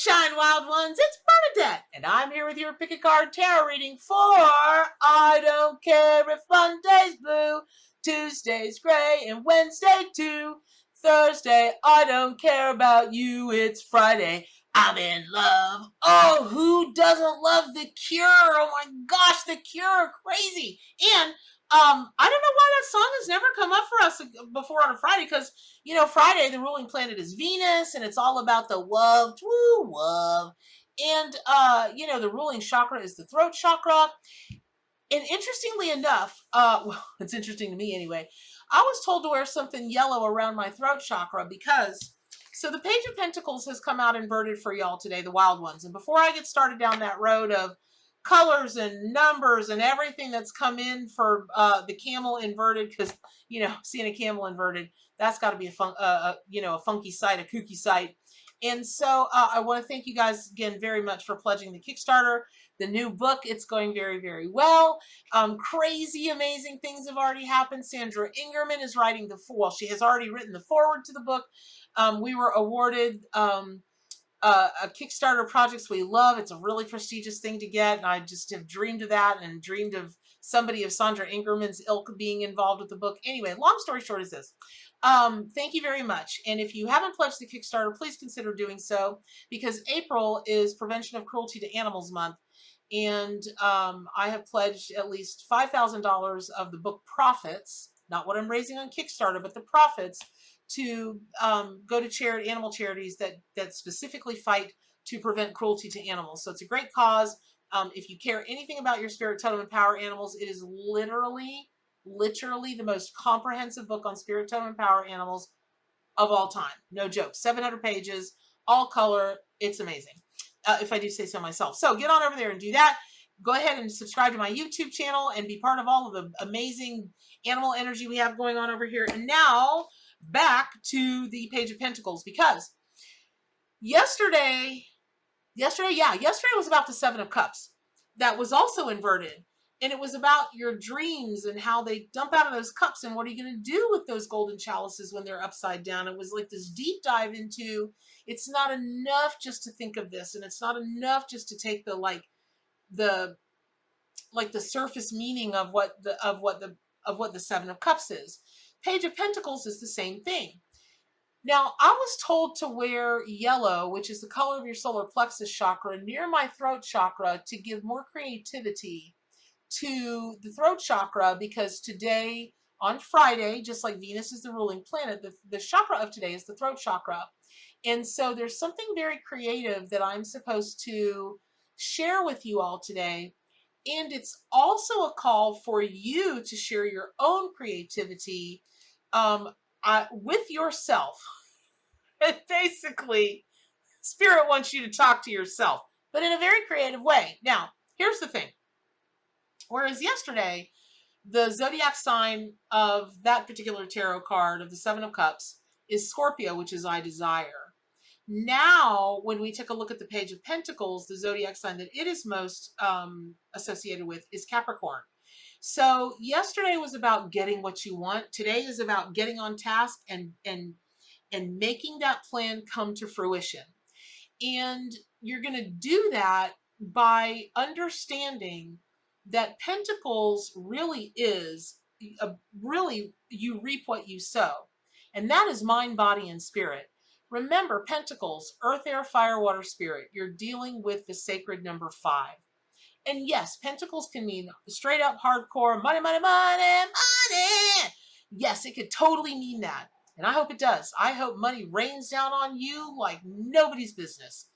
Sunshine, wild ones, it's Bernadette, and I'm here with your pick a card tarot reading for I don't care if Monday's blue, Tuesday's gray, and Wednesday too. Thursday, I don't care about you, it's Friday, I'm in love. Oh, who doesn't love The Cure? Oh my gosh, The Cure, crazy. And I don't know why that song has never come up for us before on a Friday, because, you know, Friday, the ruling planet is Venus, and it's all about the love, woo, love. And, you know, the ruling chakra is the throat chakra. And interestingly enough, well, it's interesting to me anyway, I was told to wear something yellow around my throat chakra because, so the Page of Pentacles has come out inverted for y'all today, the wild ones. And before I get started down that road of colors and numbers and everything that's come in for the camel inverted, because, you know, seeing a camel inverted, that's got to be a funky sight, a kooky sight. And so I want to thank you guys again very much for pledging the Kickstarter. The new book, it's going very, very well. Crazy, amazing things have already happened. Sandra Ingerman is writing she has already written the foreword to the book. We were awarded a Kickstarter projects we love. It's a really prestigious thing to get, and I just have dreamed of that and dreamed of somebody of Sandra Ingerman's ilk being involved with the book. Anyway, long story short is this. Thank you very much. And if you haven't pledged the Kickstarter, please consider doing so, because April is Prevention of Cruelty to Animals Month. And I have pledged at least $5,000 of the book profits, not what I'm raising on Kickstarter, but the profits, to go to animal charities that specifically fight to prevent cruelty to animals. So it's a great cause. If you care anything about your spirit, totem, and power animals, it is literally the most comprehensive book on spirit, totem, and power animals of all time. No joke. 700 pages, all color. It's amazing. If I do say so myself. So get on over there and do that. Go ahead and subscribe to my YouTube channel and be part of all of the amazing animal energy we have going on over here. And now back to the Page of Pentacles, because yesterday was about the Seven of Cups. That was also inverted. And it was about your dreams and how they dump out of those cups, and what are you going to do with those golden chalices when they're upside down. It was like this deep dive into, it's not enough just to think of this, and it's not enough just to take the surface meaning of what the Seven of Cups is. Page of Pentacles is the same thing. Now, I was told to wear yellow, which is the color of your solar plexus chakra, near my throat chakra to give more creativity to the throat chakra, because today, on Friday, just like Venus is the ruling planet, the chakra of today is the throat chakra. And so there's something very creative that I'm supposed to share with you all today. And it's also a call for you to share your own creativity with yourself. And basically, Spirit wants you to talk to yourself, but in a very creative way. Now, here's the thing. Whereas yesterday, the zodiac sign of that particular tarot card of the Seven of Cups is Scorpio, which is I desire. Now, when we take a look at the Page of Pentacles, the zodiac sign that it is most associated with is Capricorn. So yesterday was about getting what you want. Today is about getting on task and making that plan come to fruition. And you're going to do that by understanding that Pentacles really is, you reap what you sow. And that is mind, body, and spirit. Remember, Pentacles, earth, air, fire, water, spirit. You're dealing with the sacred number 5. And yes, Pentacles can mean straight up hardcore money, money, money, money. Yes, it could totally mean that. And I hope it does. I hope money rains down on you like nobody's business.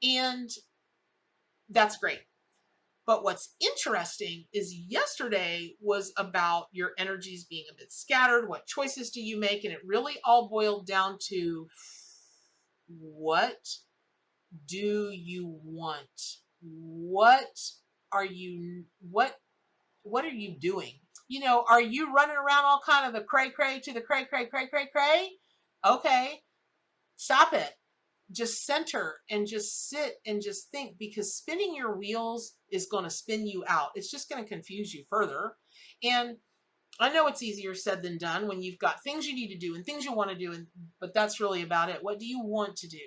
And that's great. But what's interesting is yesterday was about your energies being a bit scattered. What choices do you make? And it really all boiled down to, what do you want? What are you doing? You know, are you running around all kind of the cray to the cray? Okay, stop it. Just center and just sit and just think, because spinning your wheels is going to spin you out. It's just going to confuse you further. And I know it's easier said than done when you've got things you need to do and things you want to do, but that's really about it. What do you want to do?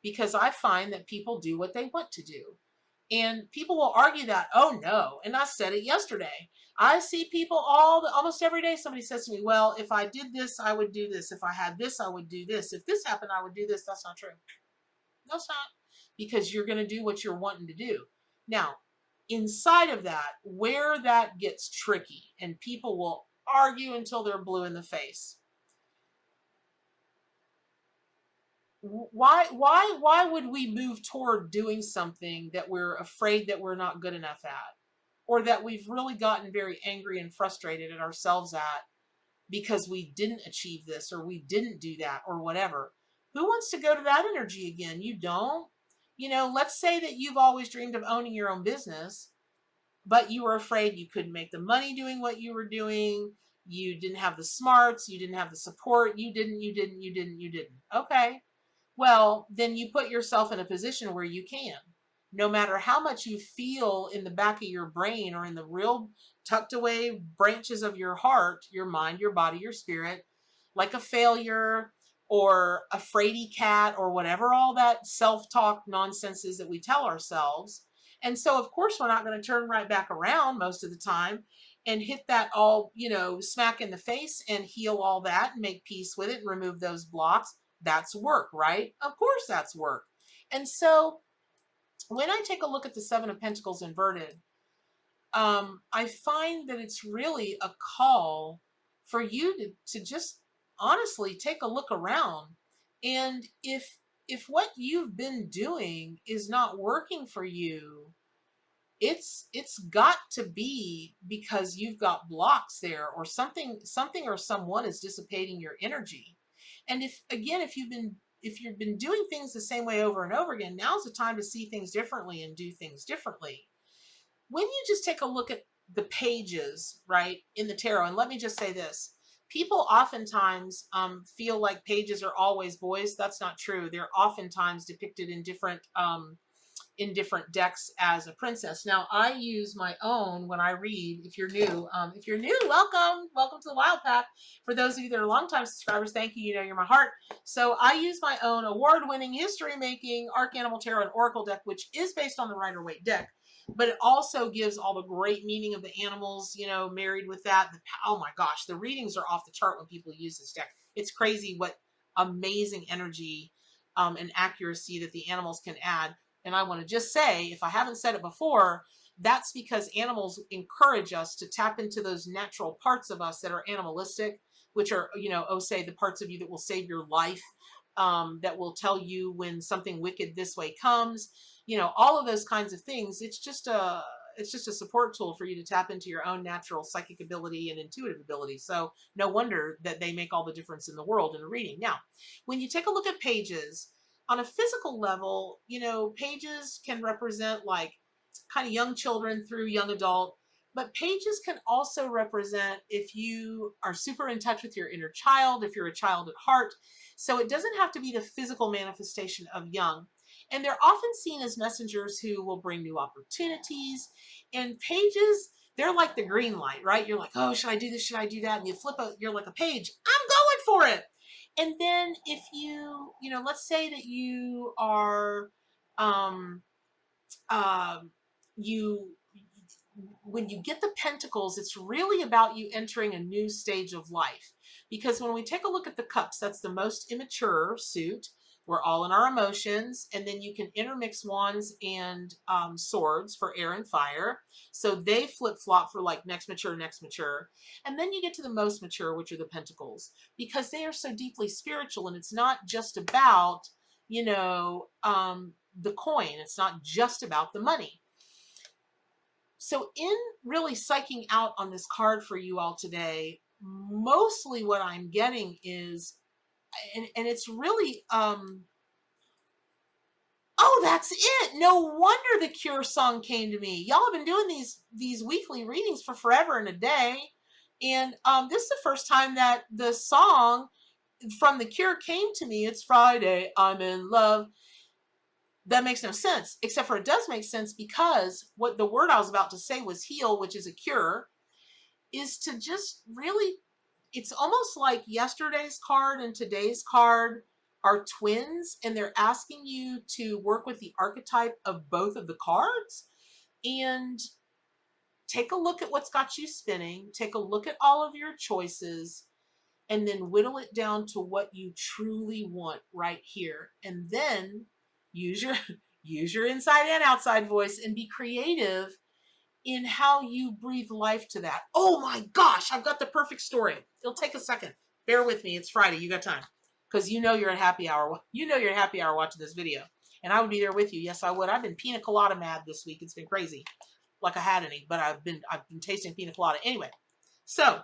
because I find that people do what they want to do. And people will argue that, oh no, and I said it yesterday. I see people almost every day. Somebody says to me, well, if I did this, I would do this. If I had this, I would do this. If this happened, I would do this. That's not true. No, it's not. Because you're going to do what you're wanting to do. Now, inside of that, where that gets tricky, and people will argue until they're blue in the face. Why would we move toward doing something that we're afraid that we're not good enough at, or that we've really gotten very angry and frustrated at ourselves at because we didn't achieve this or we didn't do that or whatever? Who wants to go to that energy again? You don't. Let's say that you've always dreamed of owning your own business, but you were afraid you couldn't make the money doing what you were doing. You didn't have the smarts. You didn't have the support. You didn't. Okay. Well, then you put yourself in a position where you can. No matter how much you feel in the back of your brain or in the real tucked away branches of your heart, your mind, your body, your spirit, like a failure or a fraidy cat or whatever all that self-talk nonsense is that we tell ourselves. And so, of course, we're not going to turn right back around most of the time and hit that all, smack in the face and heal all that and make peace with it and remove those blocks. That's work, right? Of course that's work. And so when I take a look at the Seven of Pentacles inverted, I find that it's really a call for you to just honestly take a look around. And if what you've been doing is not working for you, it's got to be because you've got blocks there, or something or someone is dissipating your energy. And if you've been doing things the same way over and over again, now's the time to see things differently and do things differently. When you just take a look at the pages, right, in the tarot, and let me just say this, people oftentimes feel like pages are always boys. That's not true. They're oftentimes depicted in different decks as a princess. Now, I use my own when I read. If you're new, welcome to the Wild Path. For those of you that are longtime subscribers, thank you. You're my heart. So I use my own award-winning, history-making Arcanimal Tarot and Oracle deck, which is based on the Rider-Waite deck, but it also gives all the great meaning of the animals, married with that. Oh my gosh, the readings are off the chart when people use this deck. It's crazy what amazing energy and accuracy that the animals can add. And I want to just say, if I haven't said it before, that's because animals encourage us to tap into those natural parts of us that are animalistic, which are, say the parts of you that will save your life, that will tell you when something wicked this way comes, all of those kinds of things. It's just a support tool for you to tap into your own natural psychic ability and intuitive ability. So no wonder that they make all the difference in the world in a reading. Now, when you take a look at pages, on a physical level, pages can represent like kind of young children through young adult, but pages can also represent if you are super in touch with your inner child, if you're a child at heart. So it doesn't have to be the physical manifestation of young. And they're often seen as messengers who will bring new opportunities. And pages, they're like the green light, right? You're like, oh, should I do this? Should I do that? And you're like a page. I'm going for it. And then if let's say that you are, when you get the pentacles, it's really about you entering a new stage of life. Because when we take a look at the cups, that's the most immature suit. We're all in our emotions. And then you can intermix wands and swords for air and fire. So they flip-flop for like next mature. And then you get to the most mature, which are the pentacles, because they are so deeply spiritual. And it's not just about, the coin. It's not just about the money. So in really psyching out on this card for you all today, mostly what I'm getting is, and it's really, oh, that's it. No wonder the Cure song came to me. Y'all have been doing these weekly readings for forever and a day. And this is the first time that the song from the Cure came to me. It's Friday, I'm in love. That makes no sense, except for it does make sense because what the word I was about to say was heal, which is a cure, is to just really, it's almost like yesterday's card and today's card are twins, and they're asking you to work with the archetype of both of the cards and take a look at what's got you spinning, take a look at all of your choices, and then whittle it down to what you truly want right here. And then use your use your inside and outside voice and be creative in how you breathe life to that. Oh my gosh, I've got the perfect story. It'll take a second. Bear with me. It's Friday. You got time. Because you know you're at happy hour. You know you're at happy hour watching this video. And I would be there with you. Yes, I would. I've been pina colada mad this week. It's been crazy. Like I had any, but I've been tasting pina colada. Anyway, so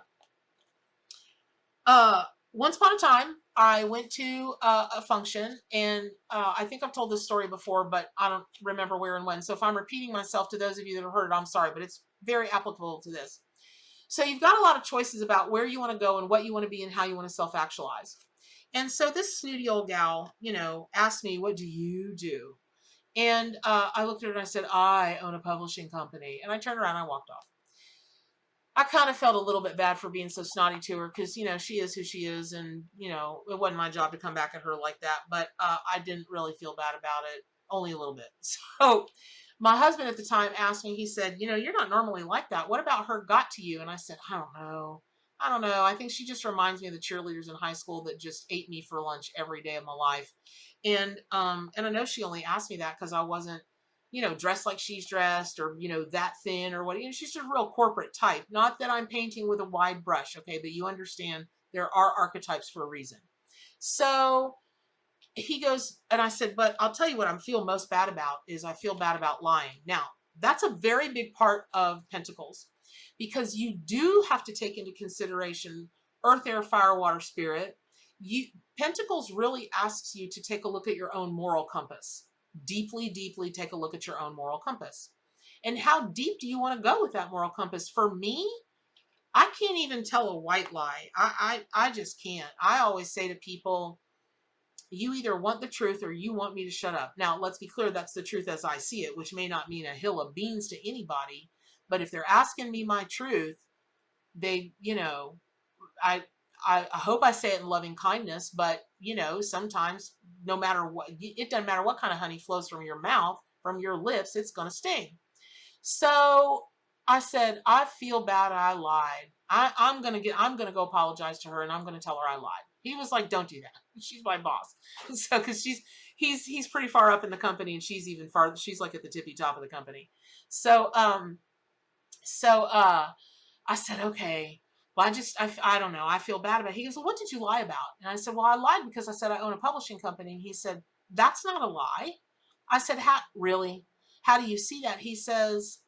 once upon a time, I went to a function, and I think I've told this story before, but I don't remember where and when. So if I'm repeating myself to those of you that have heard it, I'm sorry, but it's very applicable to this. So you've got a lot of choices about where you want to go and what you want to be and how you want to self-actualize. And so this snooty old gal, you know, asked me, what do you do? And I looked at her and I said, I own a publishing company. And I turned around and I walked off. I kind of felt a little bit bad for being so snotty to her because, you know, she is who she is. And, you know, it wasn't my job to come back at her like that. But I didn't really feel bad about it, only a little bit. So my husband at the time asked me, he said, you know, you're not normally like that. What about her got to you? And I said, I don't know. I don't know. I think she just reminds me of the cheerleaders in high school that just ate me for lunch every day of my life. And I know she only asked me that because I wasn't, you know, dressed like she's dressed or, you know, that thin or what. You know, she's just a real corporate type. Not that I'm painting with a wide brush, okay? But you understand there are archetypes for a reason. So he goes, and I said, but I'll tell you what I feel most bad about is I feel bad about lying. Now, that's a very big part of Pentacles because you do have to take into consideration earth, air, fire, water, spirit. Pentacles really asks you to take a look at your own moral compass. Deeply, deeply take a look at your own moral compass. And how deep do you want to go with that moral compass? For me, I can't even tell a white lie. I just can't. I always say to people, you either want the truth or you want me to shut up. Now, let's be clear, that's the truth as I see it, which may not mean a hill of beans to anybody. But if they're asking me my truth, they, you know, I hope I say it in loving kindness, but, you know, sometimes no matter what, it doesn't matter what kind of honey flows from your mouth, from your lips, it's going to sting. So I said, I feel bad. I lied. I'm going to go apologize to her and I'm going to tell her I lied. He was like, don't do that. She's my boss. So, cause he's pretty far up in the company and she's even farther. She's like at the tippy top of the company. So, I said, okay. Well, I don't know. I feel bad about it. He goes, well, what did you lie about? And I said, well, I lied because I said I own a publishing company. And he said, that's not a lie. I said, really? How do you see that? He says,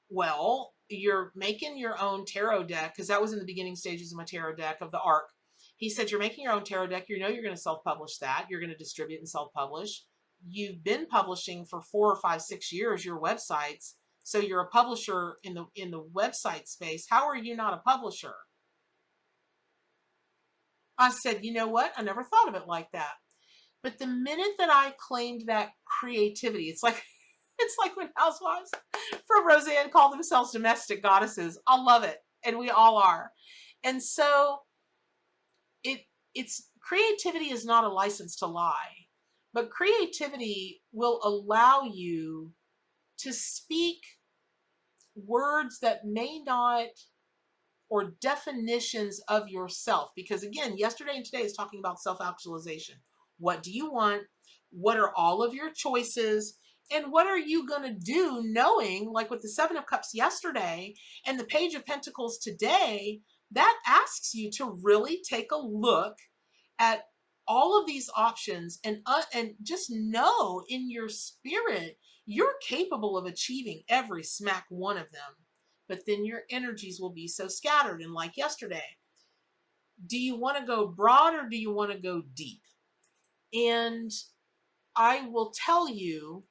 well, you're making your own tarot deck, because that was in the beginning stages of my tarot deck of the arc. He said, you're making your own tarot deck. You know you're going to self-publish that. You're going to distribute and self-publish. You've been publishing for 4 or 5, 6 years, your websites. So you're a publisher in the website space. How are you not a publisher? I said, you know what? I never thought of it like that. But the minute that I claimed that creativity, it's like when housewives from Roseanne call themselves domestic goddesses. I love it. And we all are. And so it's creativity is not a license to lie, but creativity will allow you to speak words that may not, or definitions of yourself. Because again, yesterday and today is talking about self-actualization. What do you want? What are all of your choices? And what are you going to do knowing, like with the 7 of Cups yesterday and the Page of Pentacles today, that asks you to really take a look at all of these options and just know in your spirit, you're capable of achieving every smack one of them. But then your energies will be so scattered. And like yesterday, do you want to go broad or do you want to go deep? And I will tell you,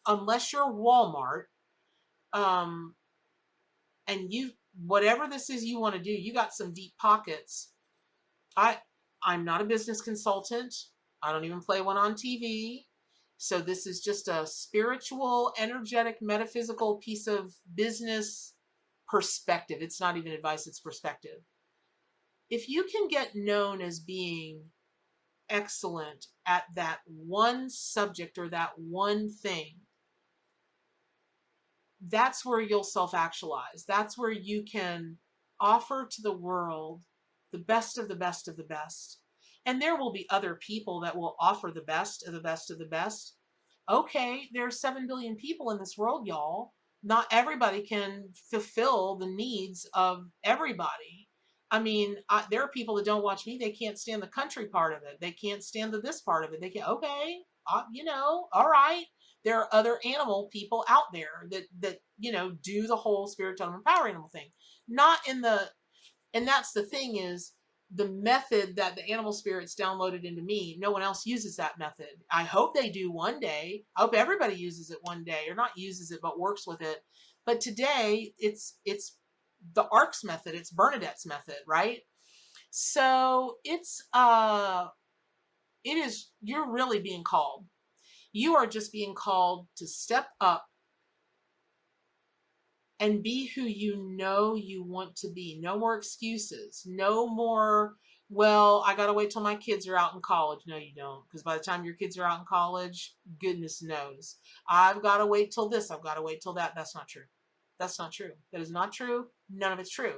unless you're Walmart, and whatever this is you want to do, you got some deep pockets. I'm not a business consultant. I don't even play one on TV. So this is just a spiritual, energetic, metaphysical piece of business perspective. It's not even advice, it's perspective. If you can get known as being excellent at that one subject or that one thing, that's where you'll self-actualize. That's where you can offer to the world the best of the best of the best. And there will be other people that will offer the best of the best of the best. Okay, there are 7 billion people in this world, y'all. Not everybody can fulfill the needs of everybody. I mean, there are people that don't watch me. They can't stand the country part of it. They can't stand the this part of it. They can't, okay, you know, all right. There are other animal people out there that, you know, do the whole spirit totem and power animal thing. Not in the, and that's the thing is, the method that the animal spirits downloaded into me, no one else uses that method. I hope they do one day. I hope everybody uses it one day, or not uses it, but works with it. But today it's the ARC's method. It's Bernadette's method, right? So it is, you're really being called. You are just being called to step up and be who you know you want to be. No more excuses. No more, well, I got to wait till my kids are out in college. No, you don't. Because by the time your kids are out in college, goodness knows. I've got to wait till this. I've got to wait till that. That's not true. That's not true. That is not true. None of it's true.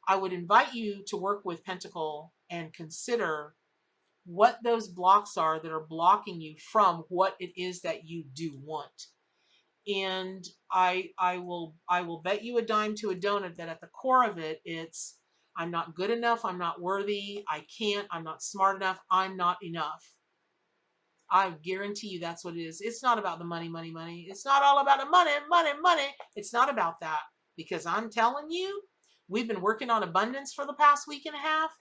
I would invite you to work with Pentacle and consider what those blocks are that are blocking you from what it is that you do want. And I will bet you a dime to a donut that at the core of it, it's, I'm not good enough, I'm not worthy, I can't, I'm not smart enough, I'm not enough. I guarantee you that's what it is. It's not about the money, money, money. It's not all about the money, money, money. It's not about that. Because I'm telling you, we've been working on abundance for the past week and a half.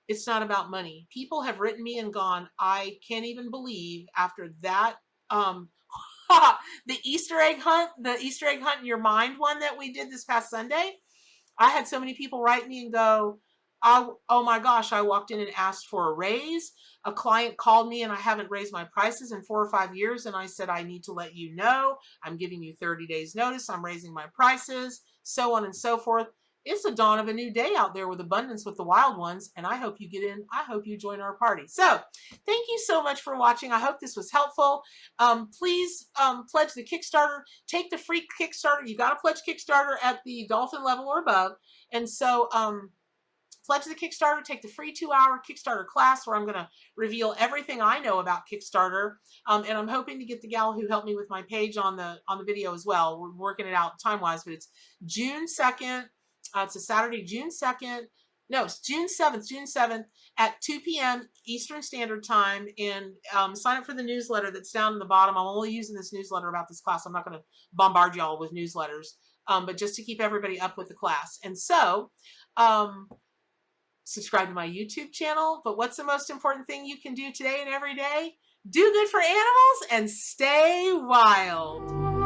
It's not about money. People have written me and gone, I can't even believe after that, the Easter egg hunt in your mind one that we did this past Sunday. I had so many people write me and go, oh my gosh, I walked in and asked for a raise. A client called me and I haven't raised my prices in 4 or 5 years. And I said, I need to let you know, I'm giving you 30 days notice. I'm raising my prices, so on and so forth. It's the dawn of a new day out there with abundance with the wild ones. And I hope you get in. I hope you join our party. So thank you so much for watching. I hope this was helpful. Please pledge the Kickstarter. Take the free Kickstarter. You got to pledge Kickstarter at the dolphin level or above. And so pledge the Kickstarter. Take the free 2-hour Kickstarter class where I'm going to reveal everything I know about Kickstarter. And I'm hoping to get the gal who helped me with my page on the video as well. We're working it out time-wise, but it's June 2nd. It's a Saturday, June 2nd. No, it's June 7th at 2 p.m. Eastern Standard Time. And sign up for the newsletter that's down in the bottom. I'm only using this newsletter about this class. I'm not going to bombard y'all with newsletters, but just to keep everybody up with the class. And so subscribe to my YouTube channel. But what's the most important thing you can do today and every day? Do good for animals and stay wild.